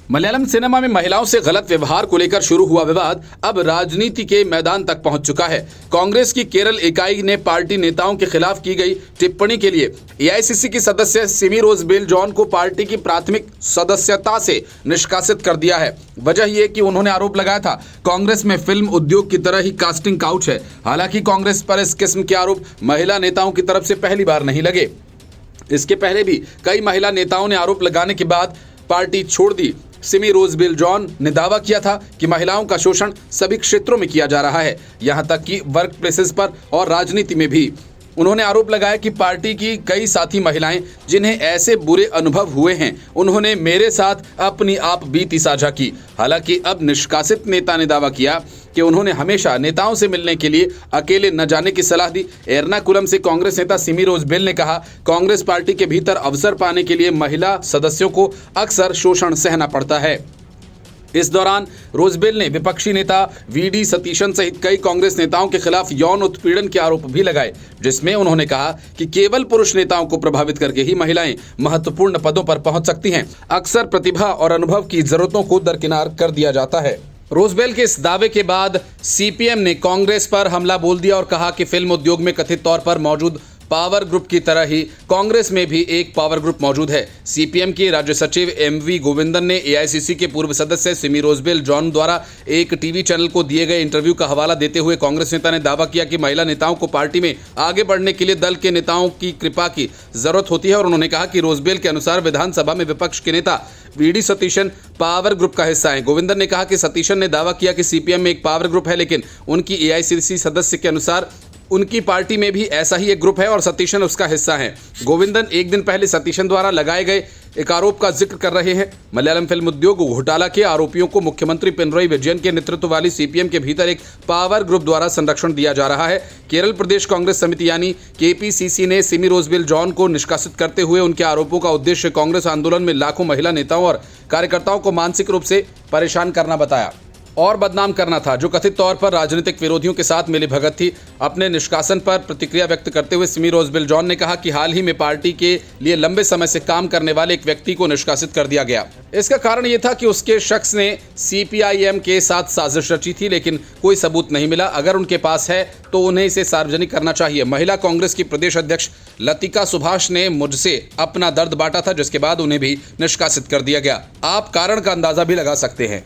Malayalam cinema में महिलाओं से गलत व्यवहार को लेकर शुरू हुआ विवाद अब राजनीति के मैदान तक पहुंच चुका है। कांग्रेस की केरल इकाई ने पार्टी नेताओं के खिलाफ की गई टिप्पणी के लिए एआईसीसी की सदस्य सिमी रोजबेल जॉन को पार्टी की प्राथमिक सदस्यता से निष्कासित कर दिया है। वजह यह कि उन्होंने आरोप लगाया था कांग्रेस में फिल्म उद्योग की तरह ही कास्टिंग काउच है। हालांकि कांग्रेस पर इस किस्म के आरोप महिला नेताओं की तरफ से पहली बार नहीं लगे। इसके पहले भी कई महिला नेताओं ने आरोप लगाने के बाद पार्टी छोड़ दी। सिमी रोजबेल जॉन ने दावा किया था कि महिलाओं का शोषण सभी क्षेत्रों में किया जा रहा है, यहां तक कि वर्क प्लेसेस पर और राजनीति में भी। उन्होंने आरोप लगाया कि पार्टी की कई साथी महिलाएं जिन्हें ऐसे बुरे अनुभव हुए हैं, उन्होंने मेरे साथ अपनी आप बीती साझा की। हालांकि अब निष्कासित नेता ने दावा किया कि उन्होंने हमेशा नेताओं से मिलने के लिए अकेले न जाने की सलाह दी। एर्नाकुलम से कांग्रेस नेता सिमी रोजबेल ने कहा, कांग्रेस पार्टी के भीतर अवसर पाने के लिए महिला सदस्यों को अक्सर शोषण सहना पड़ता है। इस दौरान रोजबेल ने विपक्षी नेता वीडी सतीशन सहित कई कांग्रेस नेताओं के खिलाफ यौन उत्पीड़न के आरोप भी लगाए, जिसमें उन्होंने कहा कि केवल पुरुष नेताओं को प्रभावित करके ही महिलाएं महत्वपूर्ण पदों पर पहुंच सकती हैं। अक्सर प्रतिभा और अनुभव की जरूरतों को दरकिनार कर दिया जाता है। रोजबेल के इस दावे के बाद सीपीएम ने कांग्रेस पर हमला बोल दिया और कहा कि फिल्म उद्योग में कथित तौर पर मौजूद पावर ग्रुप की तरह ही कांग्रेस में भी एक पावर ग्रुप मौजूद है। सीपीएम के राज्य सचिव एमवी गोविंदन ने एआईसीसी के पूर्व सदस्य सिमी रोजबेल जॉन द्वारा एक टीवी चैनल को दिए गए इंटरव्यू का हवाला देते हुए कांग्रेस नेता ने दावा किया कि महिला नेताओं को पार्टी में आगे बढ़ने के लिए दल के नेताओं की कृपा की जरूरत होती है। और उन्होंने कहा कि रोजबेल के अनुसार विधानसभा में विपक्ष के नेता वीडी सतीशन पावर ग्रुप का हिस्सा है। गोविंदन ने कहा कि सतीशन ने दावा किया कि सीपीएम में एक पावर ग्रुप है, लेकिन उनकी एआईसीसी सदस्य के अनुसार उनकी पार्टी में भी ऐसा ही एक ग्रुप है और सतीशन उसका हिस्सा है। गोविंदन एक दिन पहले सतीशन द्वारा लगाए गए एक आरोप का जिक्र कर रहे हैं। मलयालम फिल्म उद्योग घोटाला के आरोपियों को मुख्यमंत्री पिनरई विजयन के नेतृत्व वाली सीपीएम के भीतर एक पावर ग्रुप द्वारा संरक्षण दिया जा रहा है। केरल प्रदेश कांग्रेस समिति यानी केपीसीसी ने सिमी रोजबेल जॉन को निष्कासित करते हुए उनके आरोपों का उद्देश्य कांग्रेस आंदोलन में लाखों महिला नेताओं और कार्यकर्ताओं को मानसिक रूप से परेशान करना बताया और बदनाम करना था, जो कथित तौर पर राजनीतिक विरोधियों के साथ मिलीभगत थी। अपने निष्कासन पर प्रतिक्रिया व्यक्त करते हुए सिमी रोजबेल जॉन ने कहा कि हाल ही में पार्टी के लिए लंबे समय से काम करने वाले एक व्यक्ति को निष्कासित कर दिया गया। इसका कारण यह था कि उसके शख्स ने सीपीआईएम के साथ साजिश रची थी, लेकिन कोई सबूत नहीं मिला। अगर उनके पास है तो उन्हें इसे सार्वजनिक करना चाहिए। महिला कांग्रेस की प्रदेश अध्यक्ष लतिका सुभाष ने मुझसे अपना दर्द बांटा था, जिसके बाद उन्हें भी निष्कासित कर दिया गया। आप कारण का अंदाजा भी लगा सकते हैं।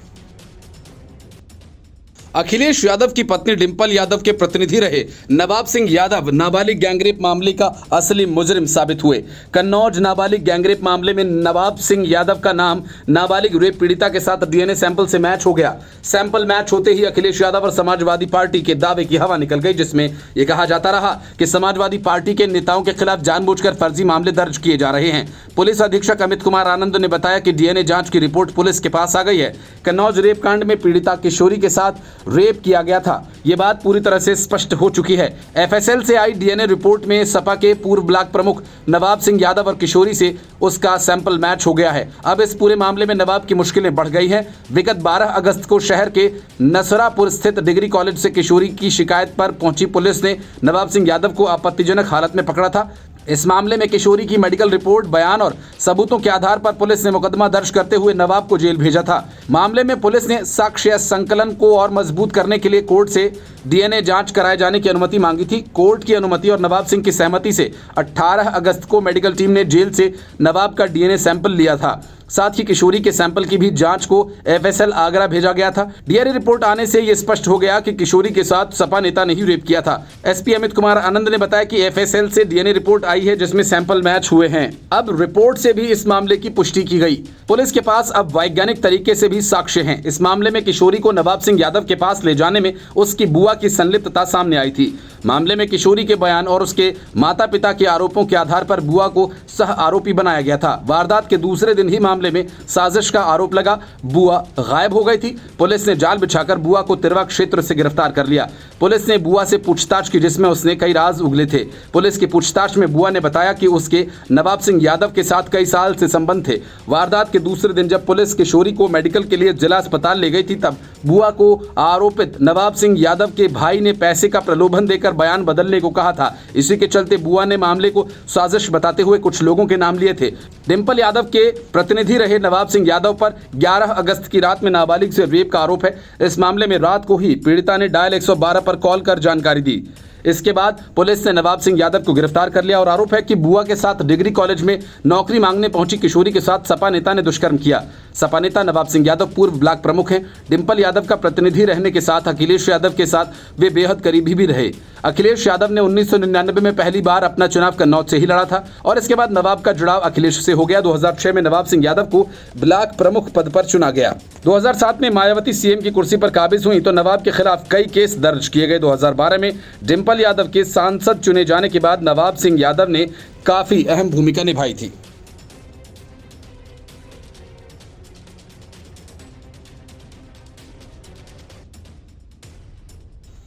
अखिलेश यादव की पत्नी डिंपल यादव के प्रतिनिधि रहे नवाब सिंह यादव नाबालिग गैंगरेप मामले का असली मुजरिम साबित हुए। कन्नौज नाबालिग गैंगरेप मामले में नवाब सिंह यादव का नाम नाबालिग रेप पीड़िता के साथ डीएनए सैंपल से मैच हो गया। सैंपल मैच होते ही अखिलेश यादव और समाजवादी पार्टी के दावे की हवा निकल गई, जिसमें यह कहा जाता रहा कि समाजवादी पार्टी के नेताओं के खिलाफ जानबूझकर फर्जी मामले दर्ज किए जा रहे हैं। पुलिस अधीक्षक अमित कुमार आनंद ने बताया कि डीएनए जांच की रिपोर्ट पुलिस के पास आ गई है। कन्नौज रेप कांड में पीड़िता किशोरी के साथ रेप किया गया था, यह बात पूरी तरह से स्पष्ट हो चुकी है। एफएसएल से आई डीएनए रिपोर्ट में सपा के पूर्व ब्लॉक प्रमुख नवाब सिंह यादव और किशोरी से उसका सैंपल मैच हो गया है। अब इस पूरे मामले में नवाब की मुश्किलें बढ़ गई हैं। विगत 12 अगस्त को शहर के नसरापुर स्थित डिग्री कॉलेज से किशोरी की शिकायत पर पहुंची पुलिस ने नवाब सिंह यादव को आपत्तिजनक हालत में पकड़ा था। इस मामले में किशोरी की मेडिकल रिपोर्ट, बयान और सबूतों के आधार पर पुलिस ने मुकदमा दर्ज करते हुए नवाब को जेल भेजा था। मामले में पुलिस ने साक्ष्य संकलन को और मजबूत करने के लिए कोर्ट से डीएनए जांच कराए जाने की अनुमति मांगी थी। कोर्ट की अनुमति और नवाब सिंह की सहमति से 18 अगस्त को मेडिकल टीम ने जेल से नवाब का डीएनए सैंपल लिया था। साथ ही किशोरी के सैंपल की भी जांच को एफएसएल आगरा भेजा गया था। डीएनए रिपोर्ट आने से यह स्पष्ट हो गया कि किशोरी के साथ सपा नेता ने ही रेप किया था। एसपी अमित कुमार आनंद ने बताया कि एफएसएल से डीएनए रिपोर्ट आई है, जिसमें सैंपल मैच हुए हैं। अब रिपोर्ट से भी इस मामले की पुष्टि की गई। पुलिस के पास अब वैज्ञानिक तरीके से भी साक्ष्य हैं। इस मामले में किशोरी को नवाब सिंह यादव के पास ले जाने में उसकी बुआ की संलिप्तता सामने आई थी। मामले में किशोरी के बयान और उसके माता पिता के आरोपों के आधार पर बुआ को सह आरोपी बनाया गया था। वारदात के दूसरे दिन ही मामले में साजिश का आरोप लगा। बुआ गायब हो गई थी। पुलिस ने जाल बिछाकर बुआ को तिरवा क्षेत्र से गिरफ्तार कर लिया। पुलिस ने बुआ से पूछताछ की, जिसमें उसने कई राज उगले थे। पुलिस की पूछताछ में बुआ ने बताया कि उसके नवाब सिंह यादव के साथ कई साल से संबंध थे। वारदात के दूसरे दिन जब पुलिस किशोरी को मेडिकल के लिए जिला अस्पताल ले गई थी, तब बुआ को आरोपित नवाब सिंह यादव के भाई ने पैसे का प्रलोभन देकर लेकर बयान बदलने को कहा था। इसी के चलते बुआ ने मामले को साजिश बताते हुए कुछ लोगों के नाम लिए थे। डिंपल यादव के प्रतिनिधि रहे नवाब सिंह यादव पर 11 अगस्त की रात में नाबालिग से रेप का आरोप है। इस मामले में रात को ही पीड़िता ने डायल 112 पर कॉल कर जानकारी दी। इसके बाद पुलिस ने नवाब सिंह यादव को गिरफ्तार कर लिया और आरोप है कि बुआ के साथ डिग्री कॉलेज में नौकरी मांगने पहुंची किशोरी के साथ सपा नेता ने दुष्कर्म किया। सपा नेता नवाब सिंह यादव पूर्व ब्लॉक प्रमुख हैं। डिंपल यादव का प्रतिनिधि रहने के साथ अखिलेश यादव के साथ वे बेहद करीबी भी रहे। अखिलेश यादव ने 1999 में पहली बार अपना चुनाव कन्नौज से ही लड़ा था और इसके बाद नवाब का जुड़ाव अखिलेश से हो गया। 2006 में नवाब सिंह यादव को ब्लॉक प्रमुख पद पर चुना गया। 2007 में मायावती सीएम की कुर्सी पर काबिज हुई तो नवाब के खिलाफ कई केस दर्ज किए गए। 2012 में डिंपल यादव के सांसद चुने जाने के बाद नवाब सिंह यादव ने काफी अहम भूमिका निभाई थी।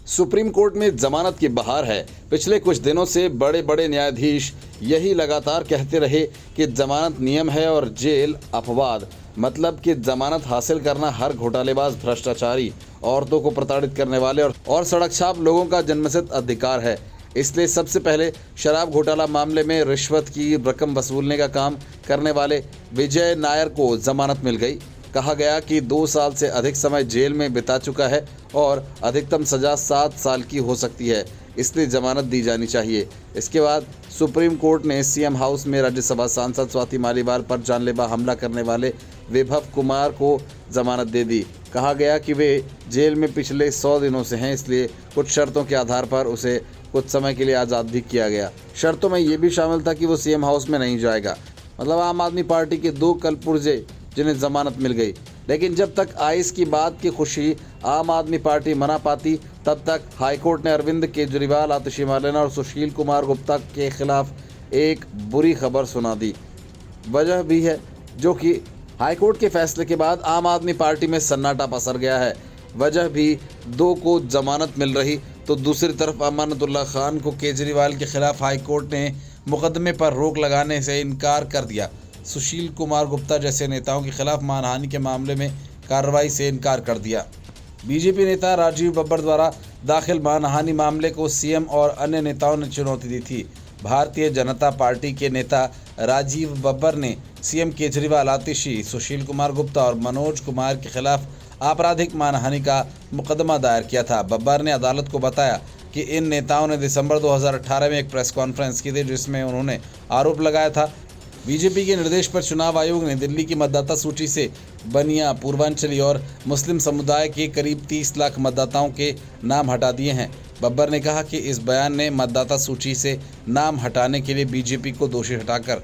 सुप्रीम कोर्ट में जमानत की बहार है। पिछले कुछ दिनों से बड़े बड़े न्यायाधीश यही लगातार कहते रहे कि जमानत नियम है और जेल अपवाद। मतलब कि जमानत हासिल करना हर घोटालेबाज, भ्रष्टाचारी, औरतों को प्रताड़ित करने वाले और सड़क छाप लोगों का जन्मसिद्ध अधिकार है। इसलिए सबसे पहले शराब घोटाला मामले में रिश्वत की रकम वसूलने का काम करने वाले विजय नायर को जमानत मिल गई। कहा गया कि 2 साल से अधिक समय जेल में बिता चुका है और अधिकतम सज़ा 7 साल की हो सकती है, इसलिए जमानत दी जानी चाहिए। इसके बाद सुप्रीम कोर्ट ने सीएम हाउस में राज्यसभा सांसद स्वाति मालीवाल पर जानलेवा हमला करने वाले विभव कुमार को जमानत दे दी। कहा गया कि वे जेल में पिछले 100 दिनों से हैं, इसलिए कुछ शर्तों के आधार पर उसे कुछ समय के लिए आज़ाद भी किया गया। शर्तों में ये भी शामिल था कि वो सीएम हाउस में नहीं जाएगा। मतलब आम आदमी पार्टी के 2 कलपुर्जे जिन्हें जमानत मिल गई। लेकिन जब तक आइस की बात की खुशी आम आदमी पार्टी मना पाती, तब तक हाईकोर्ट ने अरविंद केजरीवाल, आतिशी मार्लेना और सुशील कुमार गुप्ता के खिलाफ एक बुरी खबर सुना दी। वजह भी है जो कि हाईकोर्ट के फैसले के बाद आम आदमी पार्टी में सन्नाटा पसर गया है। वजह भी 2 को जमानत मिल रही तो दूसरी तरफ अमानतुल्लाह खान को केजरीवाल के खिलाफ हाईकोर्ट ने मुकदमे पर रोक लगाने से इनकार कर दिया। सुशील कुमार गुप्ता जैसे नेताओं के खिलाफ मानहानि के मामले में कार्रवाई से इनकार कर दिया। बीजेपी नेता राजीव बब्बर द्वारा दाखिल मानहानि मामले को सीएम और अन्य नेताओं ने चुनौती दी थी। भारतीय जनता पार्टी के नेता राजीव बब्बर ने सीएम केजरीवाल, आतिशी, सुशील कुमार गुप्ता और मनोज कुमार के खिलाफ आपराधिक मानहानि का मुकदमा दायर किया था। बब्बर ने अदालत को बताया कि इन नेताओं ने दिसंबर 2018 में एक प्रेस कॉन्फ्रेंस की थी जिसमें उन्होंने आरोप लगाया था बीजेपी के निर्देश पर चुनाव आयोग ने दिल्ली की मतदाता सूची से बनिया, पूर्वांचली और मुस्लिम समुदाय के करीब 30 लाख मतदाताओं के नाम हटा दिए हैं। बब्बर ने कहा कि इस बयान ने मतदाता सूची से नाम हटाने के लिए बीजेपी को दोषी हटाकर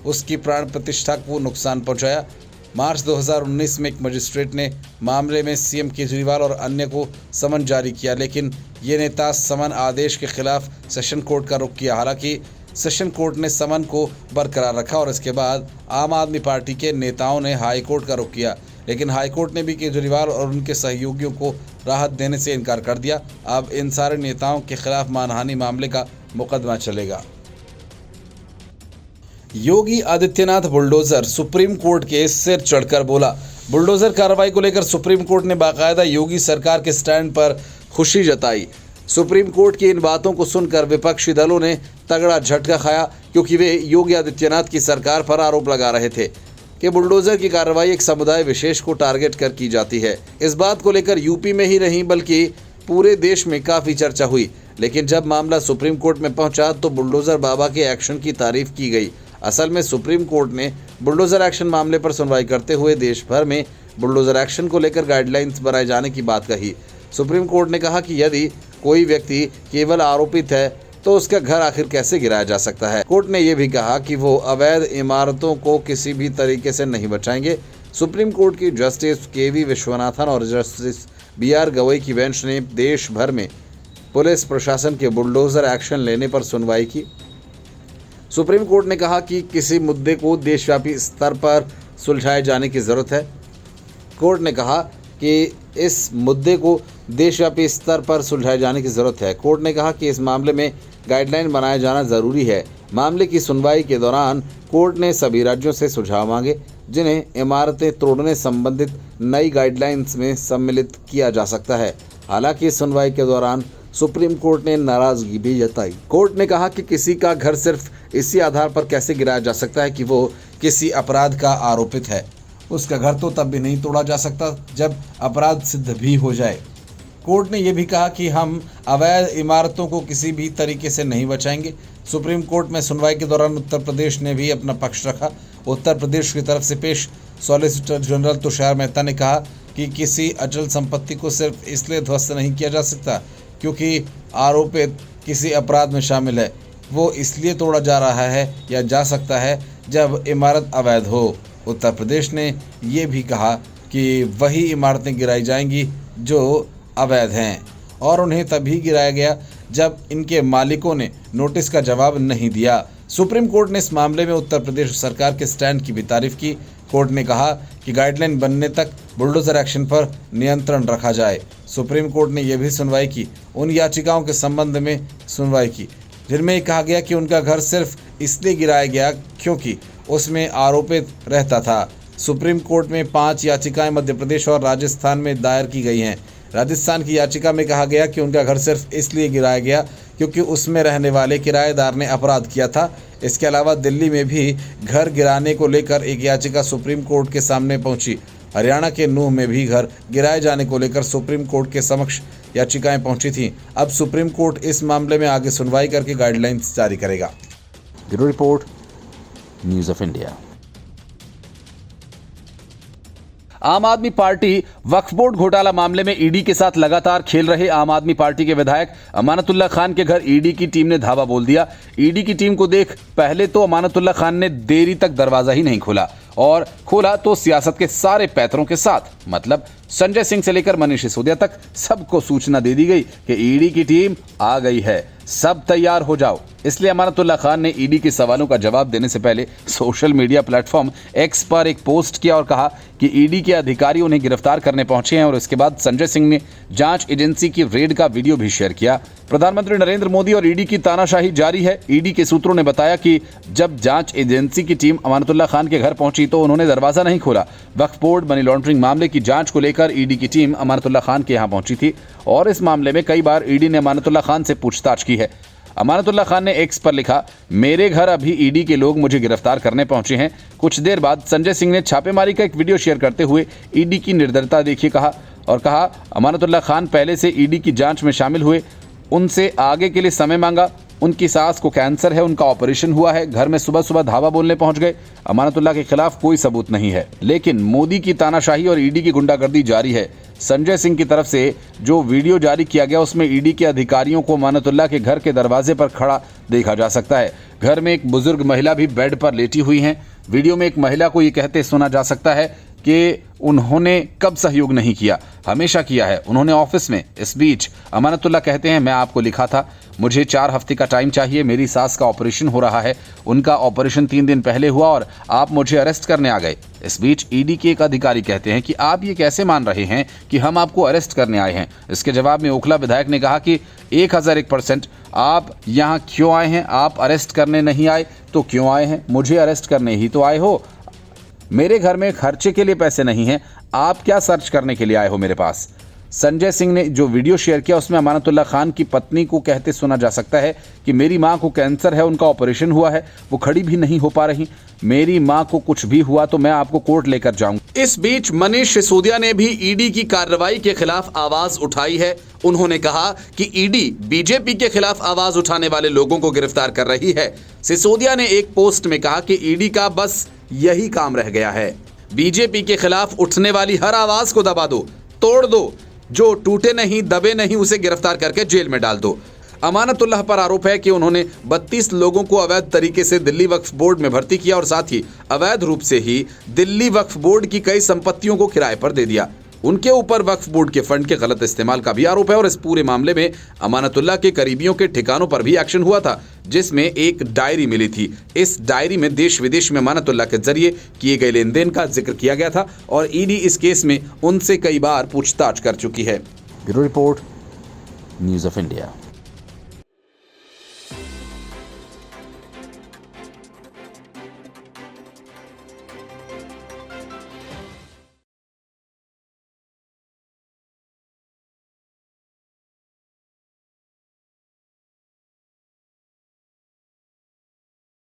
उसकी प्राण प्रतिष्ठा को नुकसान पहुंचाया। मार्च 2019 में एक मजिस्ट्रेट ने मामले में सीएम केजरीवाल और अन्य को समन जारी किया, लेकिन ये नेता समन आदेश के खिलाफ सेशन कोर्ट का रुख किया। हालांकि सेशन कोर्ट ने समन को बरकरार रखा और इसके बाद आम आदमी पार्टी के नेताओं ने हाई कोर्ट का रुख किया, लेकिन हाई कोर्ट ने भी केजरीवाल और उनके सहयोगियों को राहत देने से इनकार कर दिया। अब इन सारे नेताओं के खिलाफ मानहानि मामले का मुकदमा चलेगा। Yogi Adityanath bulldozer, supreme court के सिर चढ़कर बोला। बुलडोजर कार्रवाई को लेकर सुप्रीम कोर्ट ने बाकायदा योगी सरकार के स्टैंड पर खुशी जताई। सुप्रीम कोर्ट की इन बातों को सुनकर विपक्षी दलों ने तगड़ा झटका खाया, क्योंकि वे योगी आदित्यनाथ की सरकार पर आरोप लगा रहे थे कि बुलडोजर की कार्रवाई एक समुदाय विशेष को टारगेट कर की जाती है। इस बात को लेकर यूपी में ही नहीं बल्कि पूरे देश में काफ़ी चर्चा हुई, लेकिन जब मामला सुप्रीम कोर्ट में पहुंचा तो बुलडोजर बाबा के एक्शन की तारीफ की गई। असल में सुप्रीम कोर्ट ने बुलडोजर एक्शन मामले पर सुनवाई करते हुए देश भर में बुलडोजर एक्शन को लेकर गाइडलाइंस बनाए जाने की बात कही। सुप्रीम कोर्ट ने कहा कि यदि कोई व्यक्ति केवल आरोपित है तो उसका घर आखिर कैसे गिराया जा सकता है। कोर्ट ने यह भी कहा कि वो अवैध इमारतों को किसी भी तरीके से नहीं बचाएंगे। सुप्रीम कोर्ट की जस्टिस केवी विश्वनाथन और जस्टिस बीआर गवई की बेंच ने देश भर में पुलिस प्रशासन के बुलडोजर एक्शन लेने पर सुनवाई की। सुप्रीम कोर्ट ने कहा कि किसी मुद्दे को देशव्यापी स्तर पर सुलझाए जाने की ज़रूरत है। कोर्ट ने कहा कि इस मुद्दे को देशव्यापी स्तर पर सुलझाए जाने की ज़रूरत है। कोर्ट ने कहा कि इस मामले में गाइडलाइन बनाया जाना ज़रूरी है। मामले की सुनवाई के दौरान कोर्ट ने सभी राज्यों से सुझाव मांगे जिन्हें इमारतें तोड़ने संबंधित नई गाइडलाइंस में सम्मिलित किया जा सकता है। हालांकि इस सुनवाई के दौरान सुप्रीम कोर्ट ने नाराजगी भी जताई। कोर्ट ने कहा कि किसी का घर सिर्फ इसी आधार पर कैसे गिराया जा सकता है कि वो किसी अपराध का आरोपित है। उसका घर तो तब भी नहीं तोड़ा जा सकता जब अपराध सिद्ध भी हो जाए। कोर्ट ने यह भी कहा कि हम अवैध इमारतों को किसी भी तरीके से नहीं बचाएंगे। सुप्रीम कोर्ट में सुनवाई के दौरान उत्तर प्रदेश ने भी अपना पक्ष रखा। उत्तर प्रदेश की तरफ से पेश सॉलिसिटर जनरल तुषार मेहता ने कहा कि किसी अचल संपत्ति को सिर्फ इसलिए ध्वस्त नहीं किया जा सकता क्योंकि आरोपित किसी अपराध में शामिल है। वो इसलिए तोड़ा जा रहा है या जा सकता है जब इमारत अवैध हो। उत्तर प्रदेश ने ये भी कहा कि वही इमारतें गिराई जाएंगी जो अवैध हैं और उन्हें तभी गिराया गया जब इनके मालिकों ने नोटिस का जवाब नहीं दिया। सुप्रीम कोर्ट ने इस मामले में उत्तर प्रदेश सरकार के स्टैंड की भी तारीफ की। कोर्ट ने कहा कि गाइडलाइन बनने तक बुलडोजर एक्शन पर नियंत्रण रखा जाए। सुप्रीम कोर्ट ने यह भी सुनवाई की, उन याचिकाओं के संबंध में सुनवाई की जिनमें कहा गया कि उनका घर सिर्फ इसलिए गिराया गया क्योंकि उसमें आरोपित रहता था। सुप्रीम कोर्ट में 5 याचिकाएं मध्य प्रदेश और राजस्थान में दायर की गई हैं। राजस्थान की याचिका में कहा गया कि उनका घर सिर्फ इसलिए गिराया गया क्योंकि उसमें रहने वाले किराएदार ने अपराध किया था। इसके अलावा दिल्ली में भी घर गिराने को लेकर एक याचिका सुप्रीम कोर्ट के सामने पहुंची। हरियाणा के नूंह में भी घर गिराए जाने को लेकर सुप्रीम कोर्ट के समक्ष याचिकाएं पहुंची थीं। अब सुप्रीम कोर्ट इस मामले में आगे सुनवाई करके गाइडलाइंस जारी करेगा। Bureau report, news of India. आम आदमी पार्टी वक्फ बोर्ड घोटाला मामले में ईडी के साथ लगातार खेल रहे आम आदमी पार्टी के विधायक अमानतुल्लाह खान के घर ईडी की टीम ने धावा बोल दिया। ईडी की टीम को देख पहले तो अमानतुल्लाह खान ने देरी तक दरवाजा ही नहीं खोला और खोला तो सियासत के सारे पैतरों के साथ, मतलब संजय सिंह से लेकर मनीष सिसोदिया तक सबको सूचना दे दी गई कि ईडी की टीम आ गई है, सब तैयार हो जाओ। इसलिए अमानतुल्लाह खान ने ईडी के सवालों का जवाब देने से पहले सोशल मीडिया प्लेटफॉर्म एक्स पर एक पोस्ट किया और कहा कि ईडी के अधिकारी उन्हें गिरफ्तार करने पहुंचे हैं और इसके बाद संजय सिंह ने जांच एजेंसी की रेड का वीडियो भी शेयर किया। प्रधानमंत्री नरेंद्र मोदी और ईडी की तानाशाही जारी है। ईडी के सूत्रों ने बताया कि जब जांच एजेंसी की टीम अमानतुल्लाह खान के घर पहुंची तो उन्होंने दरवाजा नहीं खोला। वक्फ बोर्ड मनी लॉन्ड्रिंग मामले की जांच को लेकर ईडी की टीम अमानतुल्लाह खान के यहां पहुंची थी और इस मामले में कई बार ईडी ने अमानतुल्लाह खान से पूछताछ की है। अमानतुल्लाह खान ने एक्स पर लिखा, मेरे घर अभी ईडी के लोग मुझे गिरफ्तार करने पहुंचे हैं। कुछ देर बाद संजय सिंह ने छापेमारी का एक वीडियो शेयर करते हुए ईडी की निर्दयता देखिए कहा अमानतुल्लाह खान पहले से ईडी की जांच में शामिल हुए, उनसे आगे के लिए समय मांगा, उनकी सास को कैंसर है, उनका ऑपरेशन हुआ है, घर में सुबह सुबह धावा बोलने पहुंच गए। अमानतुल्लाह के खिलाफ कोई सबूत नहीं है, लेकिन मोदी की तानाशाही और ईडी की गुंडागर्दी जारी है। संजय सिंह की तरफ से जो वीडियो जारी किया गया उसमें ईडी के अधिकारियों को अमानतुल्लाह के घर के दरवाजे पर खड़ा देखा जा सकता है। घर में एक बुजुर्ग महिला भी बेड पर लेटी हुई हैं। वीडियो में एक महिला को ये कहते सुना जा सकता है कि उन्होंने कब सहयोग नहीं किया, हमेशा किया है, उन्होंने ऑफिस में। इस बीच अमानतुल्लाह कहते हैं, मैं आपको लिखा था, मुझे 4 हफ्ते का टाइम चाहिए, मेरी सास का ऑपरेशन हो रहा है, उनका ऑपरेशन 3 दिन पहले हुआ और आप मुझे अरेस्ट करने आ गए। इस बीच ईडी के एक अधिकारी कहते हैं कि आप ये कैसे मान रहे हैं कि हम आपको अरेस्ट करने आए हैं। इसके जवाब में ओखला विधायक ने कहा कि 1001% आप यहाँ क्यों आए हैं, आप अरेस्ट करने नहीं आए तो क्यों आए हैं, मुझे अरेस्ट करने ही तो आए हो। मेरे घर में खर्चे के लिए पैसे नहीं हैं, आप क्या सर्च करने के लिए आए हो मेरे पास। संजय सिंह ने जो वीडियो शेयर किया उसमें अमानतुल्लाह खान की पत्नी को कहते सुना जा सकता है कि मेरी मां को कैंसर है, उनका ऑपरेशन हुआ है, वो खड़ी भी नहीं हो पा रही, मेरी मां को कुछ भी हुआ तो मैं आपको कोर्ट लेकर जाऊंगा। इस बीच मनीष सिसोदिया ने भी ईडी की कार्रवाई के खिलाफ आवाज उठाई है। उन्होंने कहा कि ईडी बीजेपी के खिलाफ आवाज उठाने वाले लोगों को गिरफ्तार कर रही है। सिसोदिया ने एक पोस्ट में कहा कि ईडी का बस यही काम रह गया है, बीजेपी के खिलाफ उठने वाली हर आवाज को दबा दो, तोड़ दो, जो टूटे नहीं दबे नहीं उसे गिरफ्तार करके जेल में डाल दो। अमानतुल्लाह पर आरोप है कि उन्होंने 32 लोगों को अवैध तरीके से दिल्ली वक्फ बोर्ड में भर्ती किया और साथ ही अवैध रूप से ही दिल्ली वक्फ बोर्ड की कई संपत्तियों को किराए पर दे दिया। उनके ऊपर वक्फ बोर्ड के फंड के गलत इस्तेमाल का भी आरोप है और इस पूरे मामले में अमानतुल्लाह के करीबियों के ठिकानों पर भी एक्शन हुआ था, जिसमें एक डायरी मिली थी। इस डायरी में देश विदेश में अमानतुल्लाह के जरिए किए गए लेन देन का जिक्र किया गया था और ईडी इस केस में उनसे कई बार पूछताछ कर चुकी है। Bureau report, news of India.